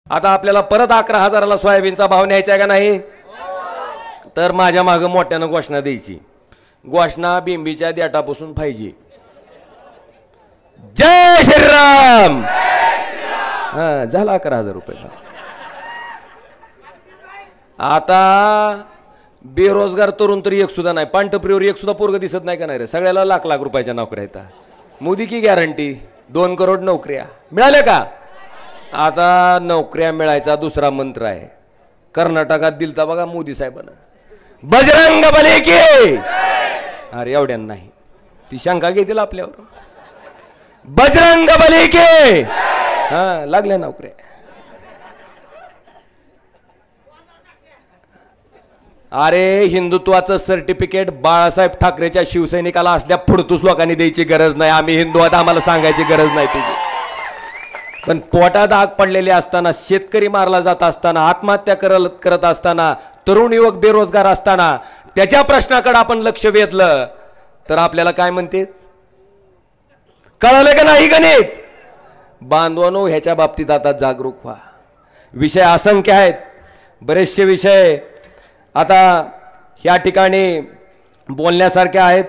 आता आपल्याला परत 11,000ला सोयाबीनचा भाव न्यायचा आहे का नाही? तर माझ्या मागं मोठ्यानं घोषणा द्यायची. घोषणा बिंबीच्या देठापासून पाहिजे. जय श्रीराम. हा झाला 11,000 रुपये. आता बेरोजगार तरुण तरी एक सुद्धा नाही. पांढरप्रिवर एक सुद्धा पोरग दिसत नाही का नाही रे? सगळ्याला लाख लाख रुपयाच्या नोकऱ्या आहेत. मोदी की गॅरंटी 2 करोड नोकऱ्या मिळाल्या का? आता नोकऱ्या मिळायचा दुसरा मंत्र आहे. कर्नाटकात दिलता बघा मोदी साहेबांना, बजरंग बली की. अरे एवढ्यानं नाही, ती शंका घेतील आपल्यावर. बजरंग बली की. हा लागल्या नोकऱ्या. अरे हिंदुत्वाचं सर्टिफिकेट बाळासाहेब ठाकरेच्या शिवसैनिकाला असल्या फुडतूस लोकांनी द्यायची गरज नाही. आम्ही हिंदू आहोत, आम्हाला सांगायची गरज नाही तुझी. पण पोटात आग पडलेली असताना, शेतकरी मारला जात असताना, आत्महत्या करत असताना, तरुण युवक बेरोजगार असताना त्याच्या प्रश्नाकडे आपण लक्ष वेधलं तर आपल्याला काय म्हणते? कळलं का नाही गणित? बांधवानो, ह्याच्या बाबतीत आता जागरूक व्हा. विषय असंख्य आहेत, बरेचसे विषय आता या ठिकाणी बोलण्यासारखे आहेत.